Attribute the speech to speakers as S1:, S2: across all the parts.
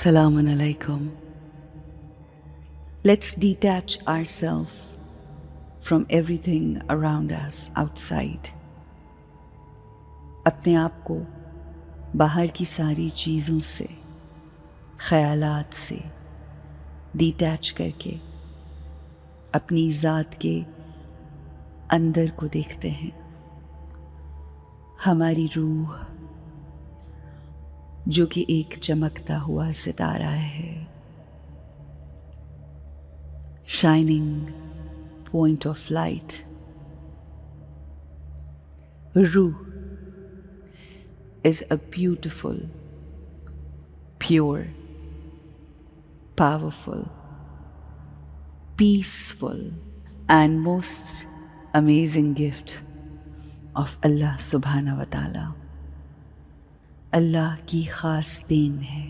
S1: Assalamu alaikum. Let's detach ourselves from everything around us outside. अपने आप को बाहर की सारी चीज़ों से, ख़यालात से डिटैच करके अपनी ज़ात के अंदर को देखते हैं। हमारी रूह जो कि एक चमकता हुआ सितारा है, शाइनिंग पॉइंट ऑफ लाइट। रूह is a beautiful, pure, powerful, peaceful, and most amazing gift of Allah subhanahu wa ta'ala. अल्लाह की ख़ास देन है।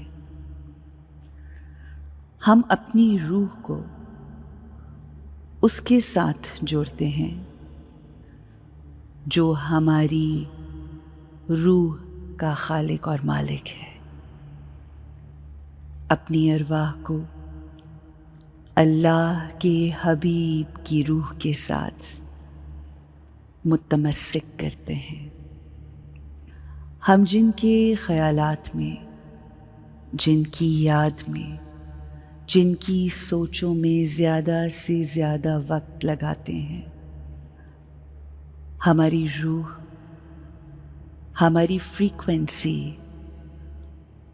S1: हम अपनी रूह को उसके साथ जोड़ते हैं जो हमारी रूह का खालिक और मालिक है। अपनी अरवाह को अल्लाह के हबीब की रूह के साथ मुतमस्सिक करते हैं। हम जिनके ख़यालात में, जिनकी याद में, जिनकी सोचों में ज़्यादा से ज़्यादा वक्त लगाते हैं, हमारी रूह, हमारी फ्रीक्वेंसी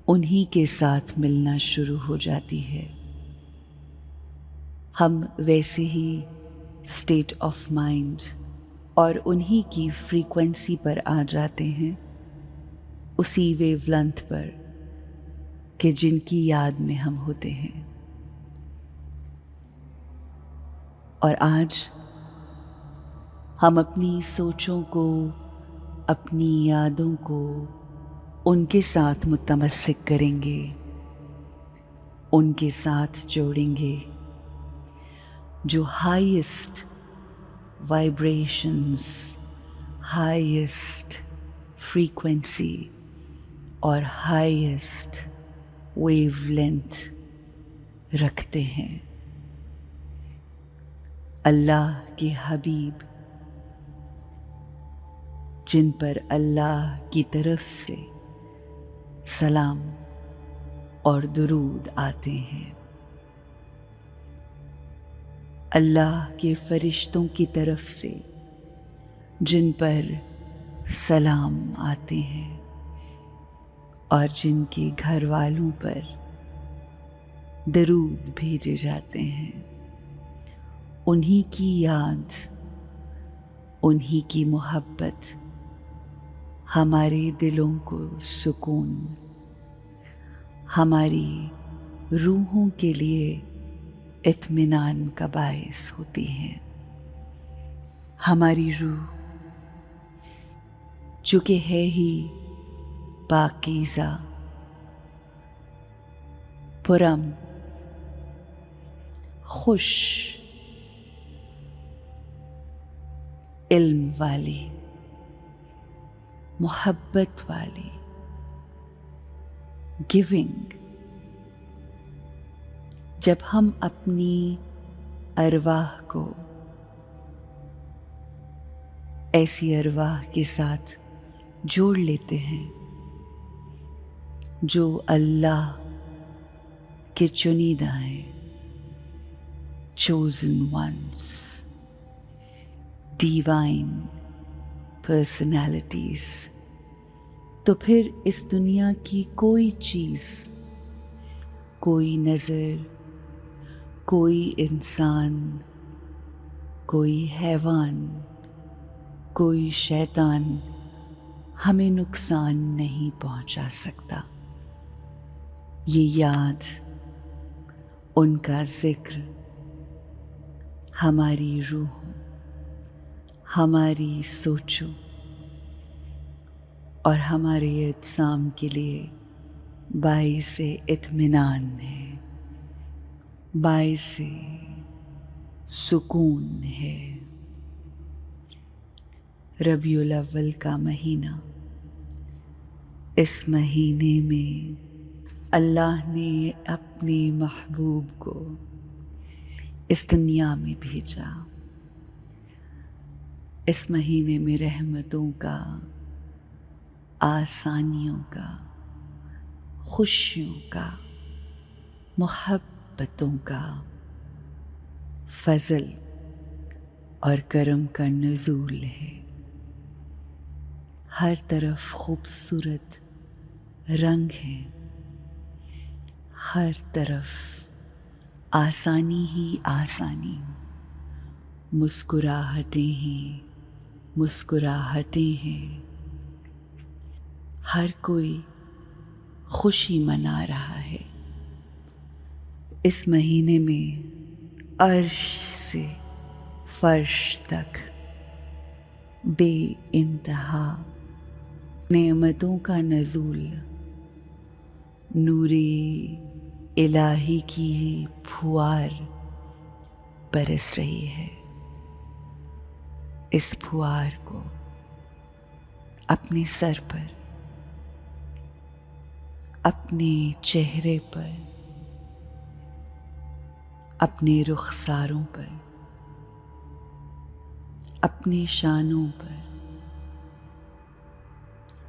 S1: उन्हीं के साथ मिलना शुरू हो जाती है। हम वैसे ही स्टेट ऑफ माइंड और उन्हीं की फ्रीक्वेंसी पर आ जाते हैं, उसी वेवलेंथ पर कि जिनकी याद में हम होते हैं। और आज हम अपनी सोचों को, अपनी यादों को उनके साथ मुतमस्सिक करेंगे, उनके साथ जोड़ेंगे जो हाईएस्ट वाइब्रेशंस, हाईएस्ट फ्रीक्वेंसी और हाईएस्ट वेवलेंथ रखते हैं। अल्लाह के हबीब जिन पर अल्लाह की तरफ से सलाम और दुरूद आते हैं, अल्लाह के फरिश्तों की तरफ से जिन पर सलाम आते हैं और जिनके घर वालों पर दरूद भेजे जाते हैं, उन्हीं की याद, उन्हीं की मोहब्बत हमारे दिलों को सुकून, हमारी रूहों के लिए इत्मीनान का बाइस होती हैं। हमारी रूह जो कि है ही पाकीज़ा, पुरम, खुश, इल्म वाली, मोहब्बत वाली, गिविंग। जब हम अपनी अरवाह को ऐसी अरवाह के साथ जोड़ लेते हैं जो अल्लाह के चुनीदा हैं, chosen ones, divine personalities, तो फिर इस दुनिया की कोई चीज़, कोई नज़र, कोई इंसान, कोई हैवान, कोई शैतान हमें नुकसान नहीं पहुंचा सकता। ये याद, उनका जिक्र हमारी रूह, हमारी सोचों और हमारे इत्साम के लिए बाइस इत्मीनान है, बाइस सुकून है। रबीउल अव्वल का महीना, इस महीने में اللہ نے اپنے محبوب کو اس دنیا میں بھیجا. اس مہینے میں رحمتوں کا، آسانیوں کا، خوشیوں کا، محبتوں کا، فضل اور کرم کا نزول ہے. ہر طرف خوبصورت رنگ ہیں، ہر طرف آسانی ہی آسانی، مسکراہٹیں ہیں، مسکراہٹیں ہیں. ہر کوئی خوشی منا رہا ہے. اس مہینے میں عرش سے فرش تک بے انتہا نعمتوں کا نزول، نور الہی کی پھوار برس رہی ہے. اس پھوار کو اپنے سر پر، اپنے چہرے پر، اپنے رخساروں پر، اپنے شانوں پر،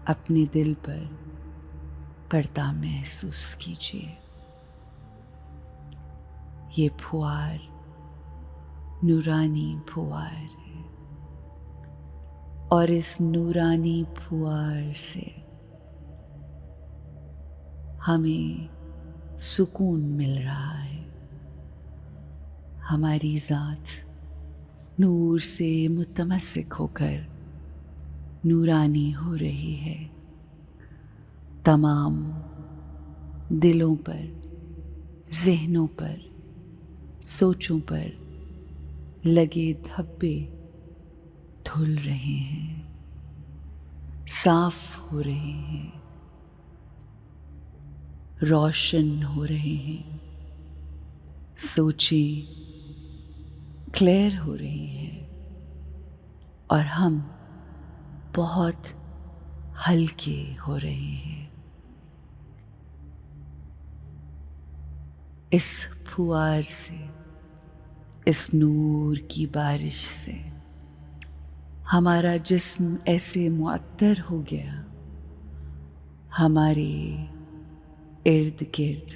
S1: اپنے دل پر پڑتا محسوس کیجیے. یہ پھوار نورانی پھوار ہے، اور اس نورانی پھوار سے ہمیں سکون مل رہا ہے. ہماری ذات نور سے متمسک ہو کر نورانی ہو رہی ہے. تمام دلوں پر، ذہنوں پر، سوچوں پر لگے دھبے دھل رہے ہیں، صاف ہو رہے ہیں، روشن ہو رہے ہیں. سوچیں کلیئر ہو رہی ہیں، اور ہم بہت ہلکے ہو رہے ہیں. اس پھوار سے، اس نور کی بارش سے ہمارا جسم ایسے معطر ہو گیا، ہمارے ارد گرد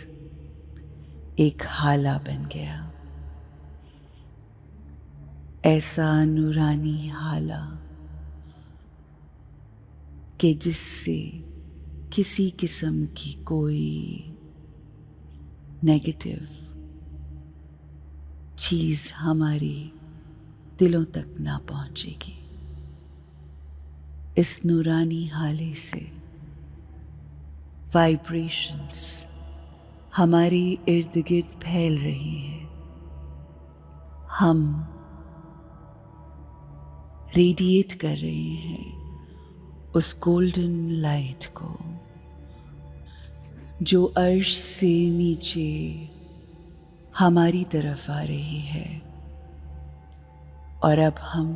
S1: ایک ہالہ بن گیا. ایسا نورانی ہالہ کہ جس سے کسی قسم کی کوئی نیگیٹو چیز ہماری دلوں تک نہ پہنچے گی. اس نورانی حالے سے وائبریشنز ہمارے ارد گرد پھیل رہی ہیں. ہم ریڈیٹ کر رہے ہیں اس گولڈن لائٹ کو جو عرش سے نیچے ہماری طرف آ رہی ہے. اور اب ہم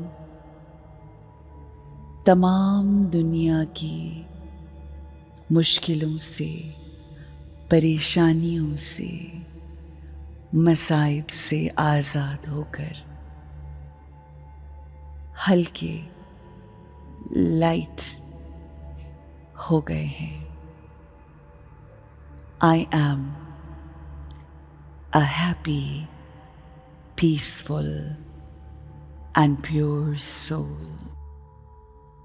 S1: تمام دنیا کی مشکلوں سے، پریشانیوں سے، مصائب سے آزاد ہو کر ہلکے لائٹ ہو گئے ہیں. I am a happy, peaceful and pure soul.